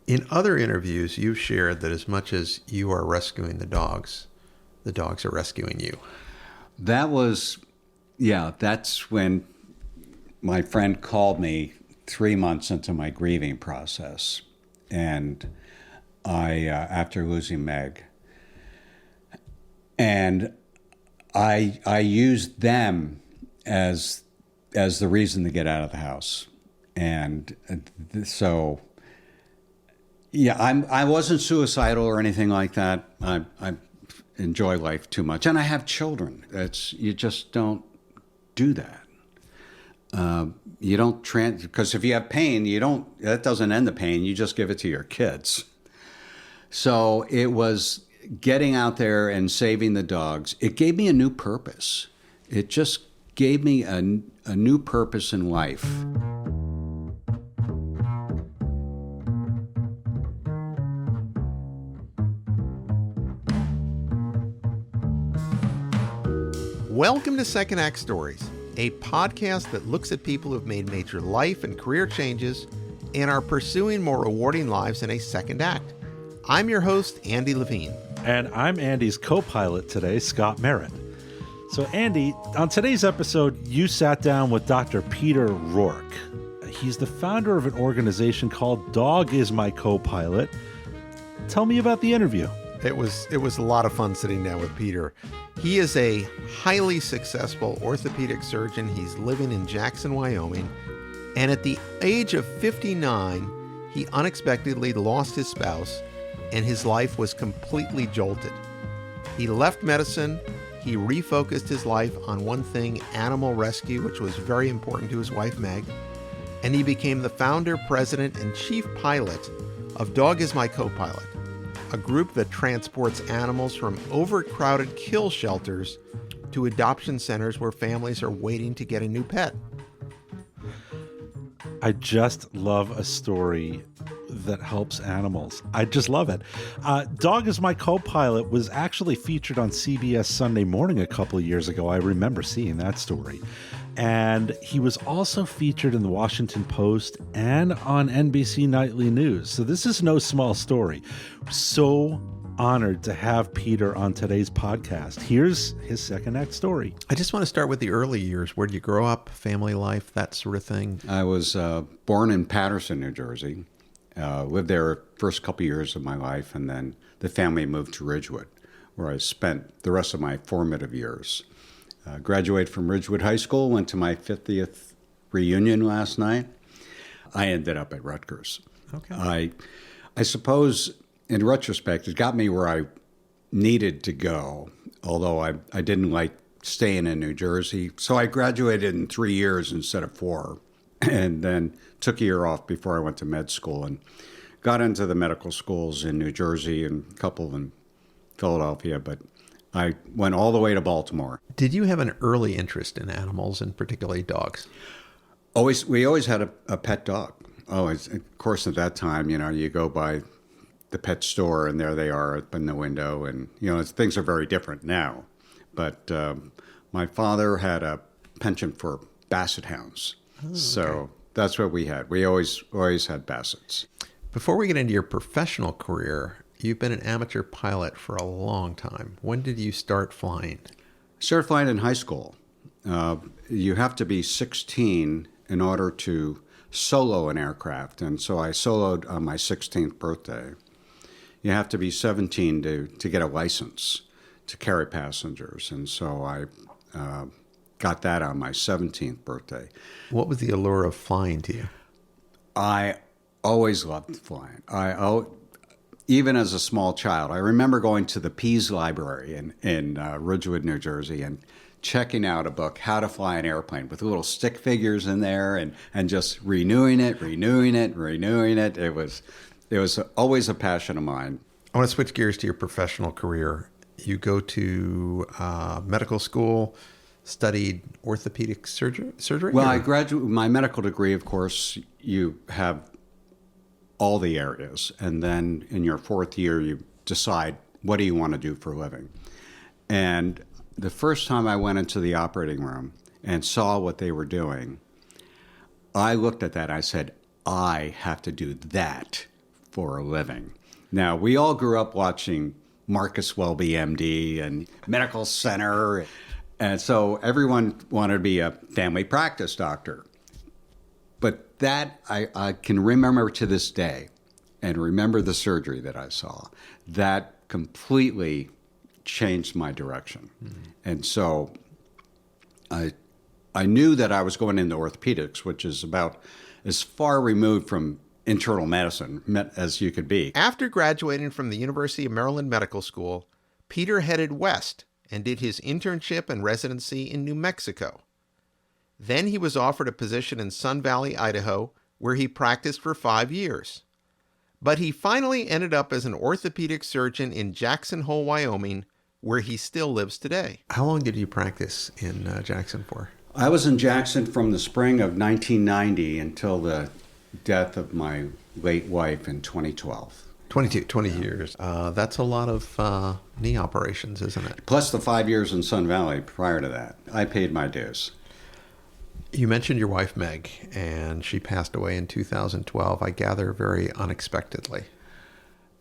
In other interviews, you've shared that as much as you are rescuing the dogs are rescuing you. That's when my friend called me 3 months into my grieving process. And after losing Meg, and I used them as the reason to get out of the house. And so, yeah, I wasn't suicidal or anything like that. I enjoy life too much, and I have children. You just don't do that. You don't because if you have pain, that doesn't end the pain. You just give it to your kids. So it was getting out there and saving the dogs. It gave me a new purpose. It just gave me a new purpose in life. Welcome to Second Act Stories, a podcast that looks at people who've made major life and career changes and are pursuing more rewarding lives in a second act. I'm your host, Andy Levine. And I'm Andy's co-pilot today, Scott Merritt. So Andy, on today's episode, you sat down with Dr. Peter Rork. He's the founder of an organization called Is My CoPilot. Tell me about the interview. It was a lot of fun sitting down with Peter. He is a highly successful orthopedic surgeon. He's living in Jackson, Wyoming. And at the age of 59, he unexpectedly lost his spouse, and his life was completely jolted. He left medicine. He refocused his life on one thing, animal rescue, which was very important to his wife, Meg. And he became the founder, president, and chief pilot of Is My CoPilot, a group that transports animals from overcrowded kill shelters to adoption centers where families are waiting to get a new pet. I just love a story that helps animals. I just love it. Is My CoPilot was actually featured on CBS Sunday Morning a couple of years ago. I remember seeing that story. And he was also featured in the Washington Post and on NBC Nightly News. So this is no small story. So honored to have Peter on today's podcast. Here's his second act story. I just want to start with the early years. Where did you grow up, family life, that sort of thing? I was born in Paterson, New Jersey. Lived there first couple years of my life, and then the family moved to Ridgewood, where I spent the rest of my formative years. Graduated from Ridgewood High School, went to my 50th reunion last night. I ended up at Rutgers. Okay. I suppose, in retrospect, it got me where I needed to go, although I didn't like staying in New Jersey. So I graduated in 3 years instead of 4, and then took a year off before I went to med school and got into the medical schools in New Jersey and a couple in Philadelphia, but I went all the way to Baltimore. Did you have an early interest in animals, and particularly dogs? We always had a pet dog. Always. Of course, at that time, you go by the pet store and there they are up in the window, and, things are very different now. But my father had a penchant for basset hounds. Oh, okay. So that's what we had. We always had bassets. Before we get into your professional career, you've been an amateur pilot for a long time. When did you start flying? I started flying in high school. You have to be 16 in order to solo an aircraft. And so I soloed on my 16th birthday. You have to be 17 to get a license to carry passengers. And so I got that on my 17th birthday. What was the allure of flying to you? I always loved flying. Even as a small child, I remember going to the Pease Library in Ridgewood, New Jersey, and checking out a book, How to Fly an Airplane, with little stick figures in there, and just renewing it. It was always a passion of mine. I want to switch gears to your professional career. You go to medical school, studied orthopedic surgery? Well, I graduated. My medical degree, of course, you have all the areas. And then in your 4th year, you decide, what do you want to do for a living? And the first time I went into the operating room and saw what they were doing, I looked at that. I said, I have to do that for a living. Now, we all grew up watching Marcus Welby, MD, and Medical Center. And so everyone wanted to be a family practice doctor. But that I can remember to this day, and remember the surgery that I saw. That completely changed my direction. Mm-hmm. And so I knew that I was going into orthopedics, which is about as far removed from internal medicine as you could be. After graduating from the University of Maryland Medical School, Peter headed west and did his internship and residency in New Mexico. Then he was offered a position in Sun Valley, Idaho, where he practiced for 5 years. But he finally ended up as an orthopedic surgeon in Jackson Hole, Wyoming, where he still lives today. How long did you practice in Jackson for? I was in Jackson from the spring of 1990 until the death of my late wife in 2012. 20 years. That's a lot of knee operations, isn't it? Plus the 5 years in Sun Valley prior to that. I paid my dues. You mentioned your wife, Meg, and she passed away in 2012, I gather very unexpectedly.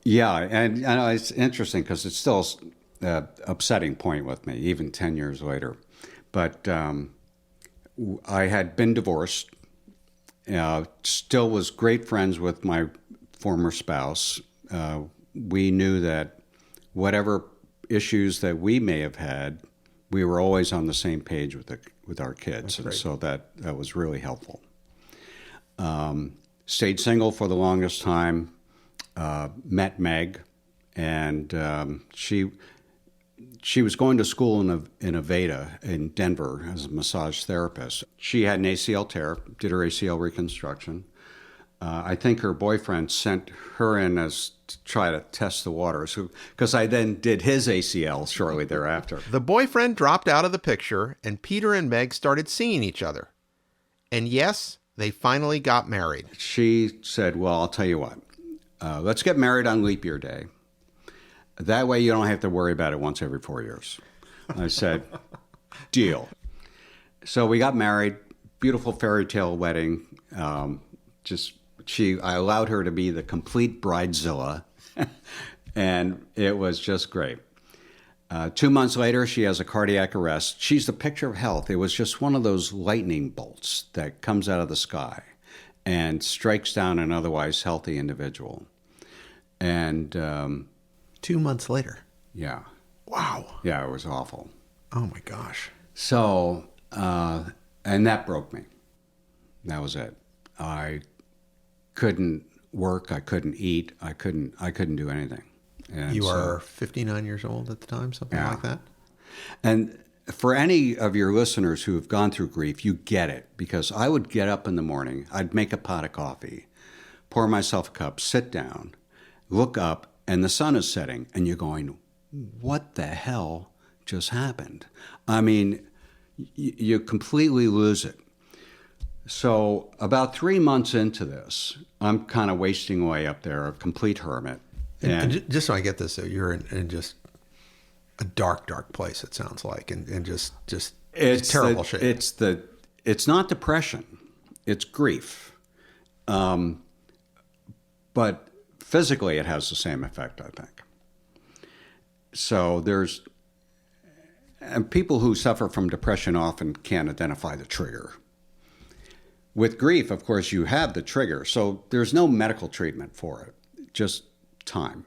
Yeah, and it's interesting because it's still an upsetting point with me, even 10 years later. But I had been divorced, still was great friends with my former spouse. We knew that whatever issues that we may have had, we were always on the same page with our kids, and so that was really helpful. Stayed single for the longest time. Met Meg, and she was going to school in Aveda in Denver as a massage therapist. She had an ACL tear, did her ACL reconstruction. I think her boyfriend sent her in to try to test the waters, because I then did his ACL shortly thereafter. The boyfriend dropped out of the picture, and Peter and Meg started seeing each other. And yes, they finally got married. She said, well, I'll tell you what, let's get married on leap year day. That way you don't have to worry about it once every 4 years. I said, deal. So we got married, beautiful fairy tale wedding, I allowed her to be the complete bridezilla, and it was just great. 2 months later, she has a cardiac arrest. She's the picture of health. It was just one of those lightning bolts that comes out of the sky and strikes down an otherwise healthy individual. And 2 months later? Yeah. Wow. Yeah, it was awful. Oh, my gosh. So, and that broke me. That was it. I couldn't work. I couldn't eat. I couldn't do anything. And you are 59 years old at the time, something like that? And for any of your listeners who have gone through grief, you get it. Because I would get up in the morning, I'd make a pot of coffee, pour myself a cup, sit down, look up, and the sun is setting. And you're going, what the hell just happened? I mean, you completely lose it. So about 3 months into this, I'm kind of wasting away up there, a complete hermit. And just so I get this, so you're in just a dark, dark place, it sounds like, and just it's terrible shape. It's not depression, it's grief. But physically it has the same effect, I think. So and people who suffer from depression often can't identify the trigger. With grief, of course, you have the trigger, so there's no medical treatment for it, just time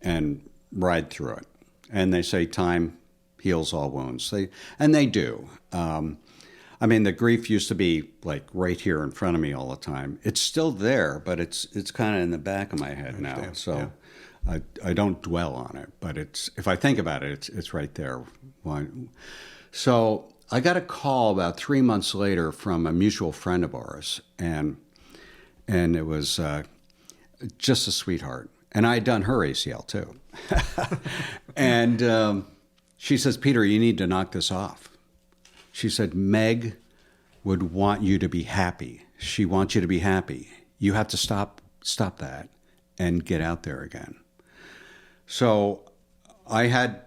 and ride through it. And they say time heals all wounds. They do. I mean, the grief used to be like right here in front of me all the time. It's still there, but it's kind of in the back of my head now. So yeah. I don't dwell on it, but if I think about it, it's right there. So I got a call about 3 months later from a mutual friend of ours, and it was just a sweetheart. And I had done her ACL too. And she says, Peter, you need to knock this off. She said, Meg would want you to be happy. She wants you to be happy. You have to stop that and get out there again. So I had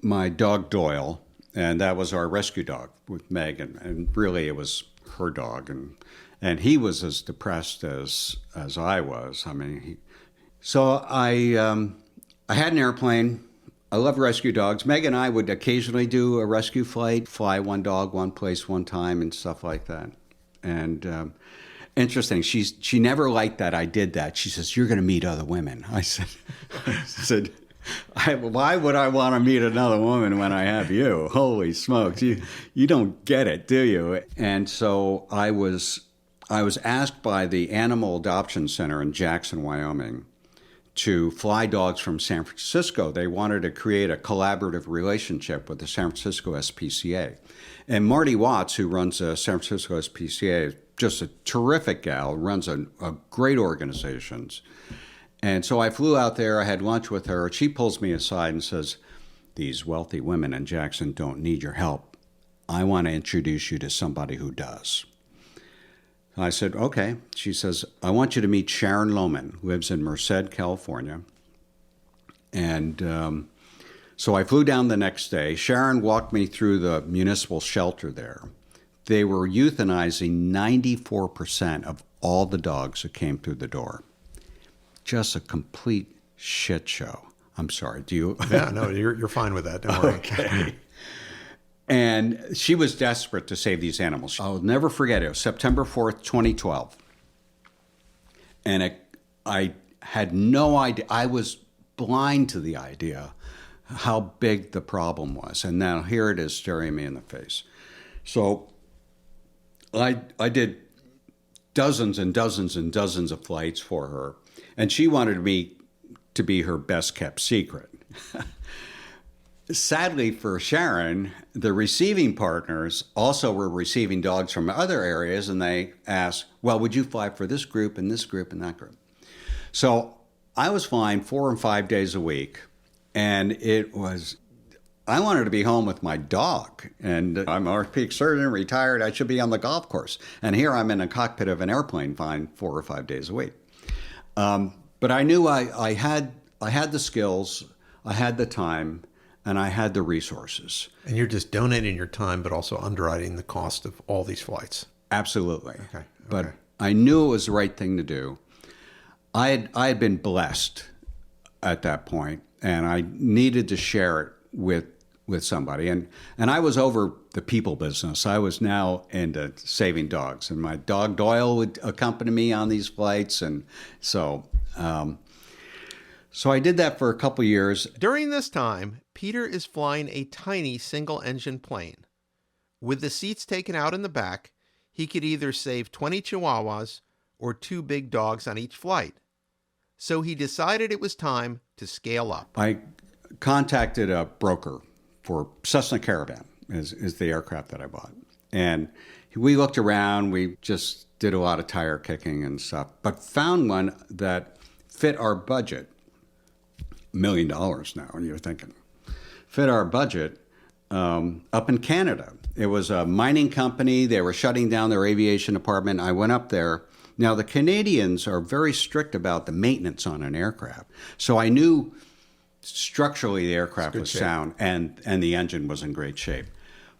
my dog Doyle, and that was our rescue dog with Meg, and really it was her dog, and he was as depressed as I was. I mean, So I had an airplane. I love rescue dogs. Meg and I would occasionally do a rescue flight, fly one dog, one place, one time, and stuff like that. And interesting, she never liked that I did that. She says, "You're going to meet other women." I said, why would I want to meet another woman when I have you? Holy smokes, you don't get it, do you? And so I was asked by the Animal Adoption Center in Jackson, Wyoming, to fly dogs from San Francisco. They wanted to create a collaborative relationship with the San Francisco SPCA. And Marty Watts, who runs the San Francisco SPCA, is just a terrific gal, runs a great organizations. And so I flew out there, I had lunch with her. She pulls me aside and says, "These wealthy women in Jackson don't need your help. I want to introduce you to somebody who does." I said, "Okay." She says, "I want you to meet Sharon Lohman, who lives in Merced, California." And so I flew down the next day. Sharon walked me through the municipal shelter there. They were euthanizing 94% of all the dogs that came through the door. Just a complete shit show. I'm sorry. Do you? Yeah, no, you're fine with that. Don't worry. Okay. And she was desperate to save these animals. I'll never forget it. It was September 4th, 2012. And I had no idea. I was blind to the idea how big the problem was. And now here it is staring me in the face. So I did dozens and dozens and dozens of flights for her. And she wanted me to be her best kept secret. Sadly for Sharon, the receiving partners also were receiving dogs from other areas, and they asked, "Well, would you fly for this group and this group and that group?" So I was flying 4 and 5 days a week, and I wanted to be home with my dog, and I'm an orthopedic surgeon, retired, I should be on the golf course. And here I'm in a cockpit of an airplane flying 4 or 5 days a week. But I knew I had the skills, I had the time, and I had the resources. And you're just donating your time, but also underwriting the cost of all these flights. Absolutely. Okay. But I knew it was the right thing to do. I had been blessed at that point, and I needed to share it with somebody. And I was over the people business. I was now into saving dogs, and my dog Doyle would accompany me on these flights. And so I did that for a couple years. During this time, Peter is flying a tiny single-engine plane. With the seats taken out in the back, he could either save 20 Chihuahuas or 2 big dogs on each flight. So he decided it was time to scale up. I contacted a broker for Cessna Caravan, is the aircraft that I bought. And we looked around, we just did a lot of tire kicking and stuff, but found one that fit our budget. $1 million now, and you're thinking, fit our budget, up in Canada. It was a mining company. They were shutting down their aviation department. I went up there. Now, the Canadians are very strict about the maintenance on an aircraft. So I knew structurally the aircraft was sound and the engine was in great shape.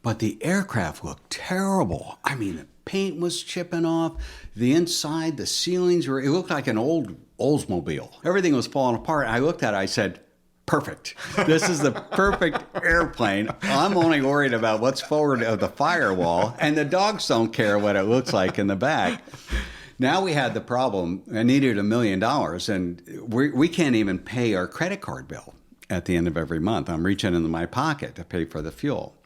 But the aircraft looked terrible. I mean, the paint was chipping off. The inside, the ceilings it looked like an old Oldsmobile. Everything was falling apart. I looked at it, I said, "Perfect. This is the perfect airplane. I'm only worried about what's forward of the firewall, and the dogs don't care what it looks like in the back." Now we had the problem, I needed $1 million, and we can't even pay our credit card bill at the end of every month. I'm reaching into my pocket to pay for the fuel.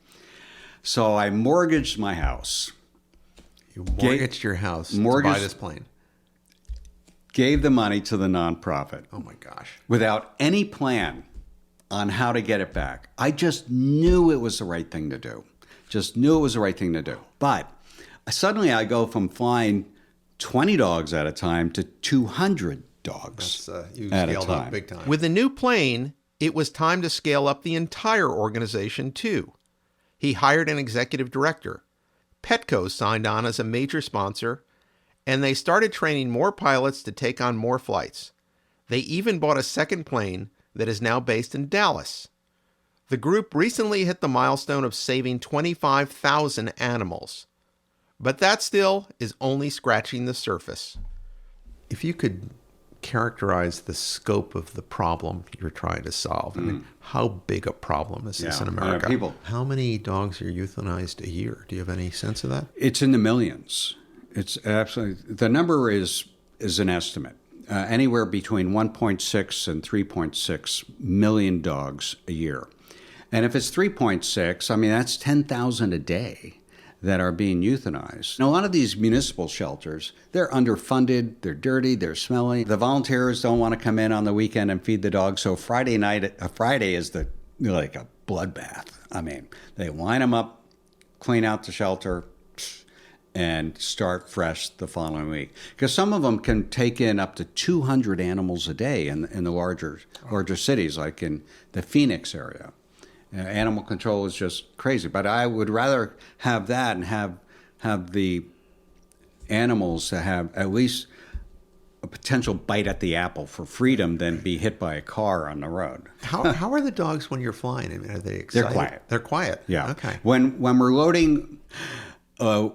So I mortgaged my house. You mortgaged your house to buy this plane. Gave the money to the nonprofit. Oh my gosh. Without any plan on how to get it back. I just knew it was the right thing to do. But suddenly I go from flying 20 dogs at a time to 200 dogs you at a scaled time. up big time. With the new plane, it was time to scale up the entire organization too. He hired an executive director. Petco signed on as a major sponsor, and they started training more pilots to take on more flights. They even bought a second plane that is now based in Dallas. The group recently hit the milestone of saving 25,000 animals. But that still is only scratching the surface. If you could characterize the scope of the problem you're trying to solve? I mean, how big a problem is this in America? How many dogs are euthanized a year? Do you have any sense of that? It's in the millions. It's absolutely, the number is an estimate. Anywhere between 1.6 and 3.6 million dogs a year. And if it's 3.6, I mean, that's 10,000 a day that are being euthanized. Now, a lot of these municipal shelters, they're underfunded, they're dirty, they're smelly. The volunteers don't want to come in on the weekend and feed the dogs. So Friday is like a bloodbath. I mean, they line them up, clean out the shelter, and start fresh the following week. Because some of them can take in up to 200 animals a day in the larger cities, like in the Phoenix area. Animal control is just crazy. But I would rather have that and have the animals to have at least a potential bite at the apple for freedom than be hit by a car on the road. How are the dogs when you're flying? I mean, are they excited? They're quiet. They're quiet? Yeah. Okay. When we're loading,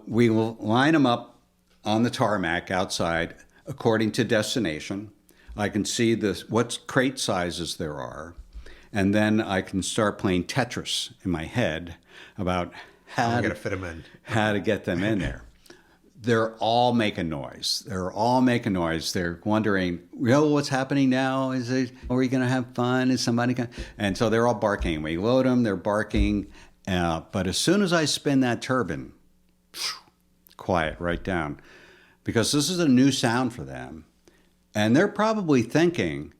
we will line them up on the tarmac outside according to destination. I can see what crate sizes there are. And then I can start playing Tetris in my head about how to fit them in. How to get them in there. They're all making noise. They're wondering, what's happening now? Are we going to have fun? Is somebody going to? And so they're all barking. We load them, they're barking. But as soon as I spin that turbine, quiet right down. Because this is a new sound for them. And they're probably thinking,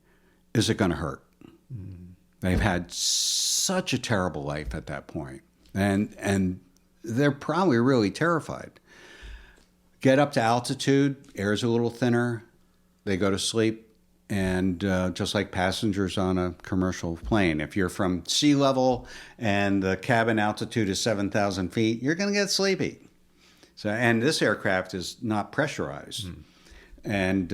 is it going to hurt? They've had such a terrible life at that point. And they're probably really terrified. Get up to altitude, air's a little thinner, they go to sleep, and just like passengers on a commercial plane. If you're from sea level and the cabin altitude is 7,000 feet, you're going to get sleepy. And this aircraft is not pressurized. And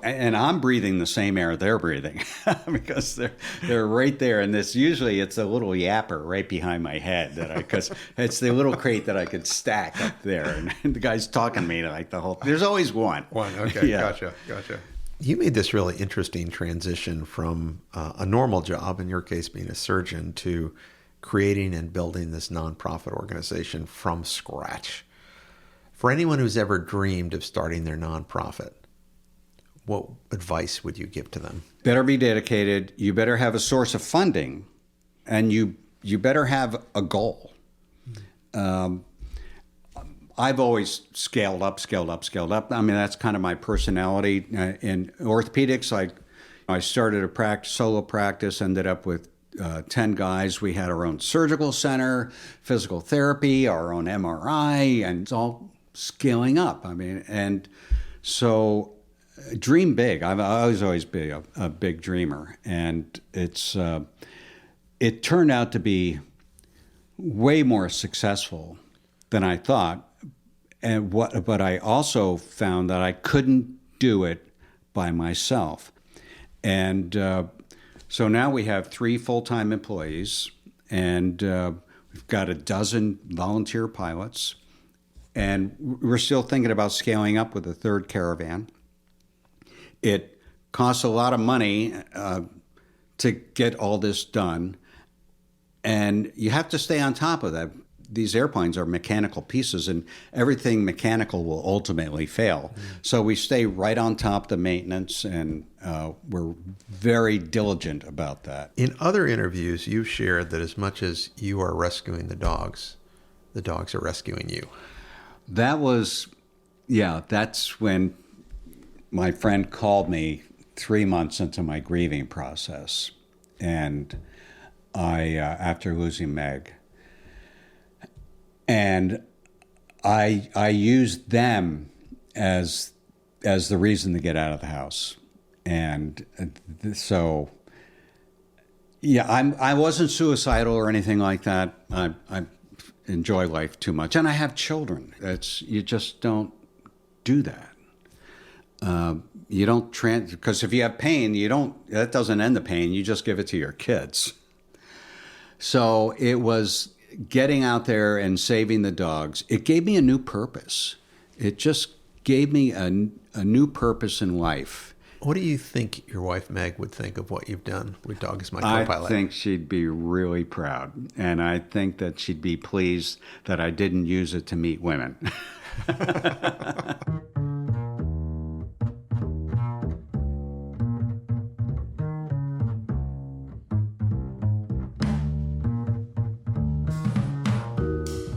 and I'm breathing the same air they're breathing because they're right there. And usually it's a little yapper right behind my head because it's the little crate that I could stack up there. And the guy's talking to me like the whole. There's always one. Okay, Yeah. Gotcha. You made this really interesting transition from a normal job, in your case being a surgeon, to creating and building this nonprofit organization from scratch. For anyone who's ever dreamed of starting their nonprofit, what advice would you give to them? Better be dedicated. You better have a source of funding, and you better have a goal. I've always scaled up. I mean, that's kind of my personality. In orthopedics, I started a solo practice, ended up with 10 guys. We had our own surgical center, physical therapy, our own MRI, and it's all scaling up. I mean, and so dream big. I was always been a big dreamer, and it turned out to be way more successul than I thought. But I also found that I couldn't do it by myself, and so now we have 3 full-time employees, and we've got a dozen volunteer pilots. And we're still thinking about scaling up with a 3rd caravan. It costs a lot of money to get all this done. And you have to stay on top of that. These airplanes are mechanical pieces, and everything mechanical will ultimately fail. So we stay right on top of the maintenance, and we're very diligent about that. In other interviews, you've shared that as much as you are rescuing the dogs are rescuing you. That's when my friend called me 3 months into my grieving process, and after losing Meg, and I used them as the reason to get out of the house, and so I wasn't suicidal or anything like that. I enjoy life too much, and I have children. You just don't do that. You don't because if you have pain, that doesn't end the pain. You just give it to your kids. So it was getting out there and saving the dogs. It gave me a new purpose. It just gave me a new purpose in life, What do you think your wife Meg would think of what you've done with Dog Is My I CoPilot? think she'd be really proud. And I think that she'd be pleased that I didn't use it to meet women.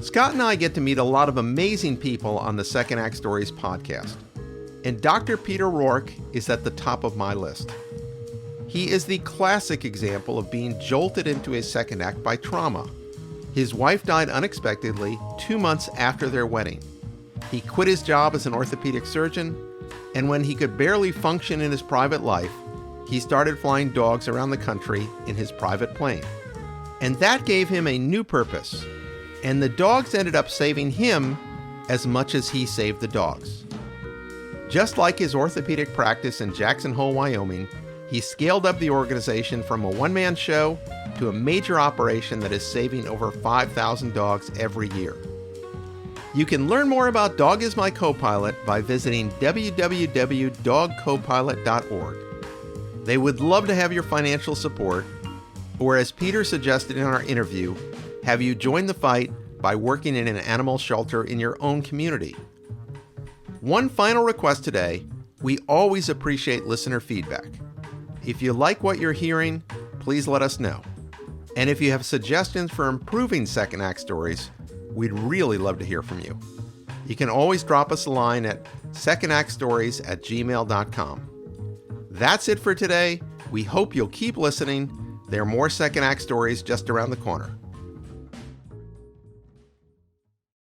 Scott and I get to meet a lot of amazing people on the Second Act Stories podcast. And Dr. Peter Rork is at the top of my list. He is the classic example of being jolted into his second act by trauma. His wife died unexpectedly 2 months after their wedding. He quit his job as an orthopedic surgeon, and when he could barely function in his private life, he started flying dogs around the country in his private plane. And that gave him a new purpose. And the dogs ended up saving him as much as he saved the dogs. Just like his orthopedic practice in Jackson Hole, Wyoming, he scaled up the organization from a one-man show to a major operation that is saving over 5,000 dogs every year. You can learn more about Dog Is My CoPilot by visiting www.dogcopilot.org. They would love to have your financial support, or as Peter suggested in our interview, have you join the fight by working in an animal shelter in your own community. One final request today: we always appreciate listener feedback. If you like what you're hearing, please let us know. And if you have suggestions for improving Second Act Stories, we'd really love to hear from you. You can always drop us a line at secondactstories@gmail.com. That's it for today. We hope you'll keep listening. There are more Second Act Stories just around the corner.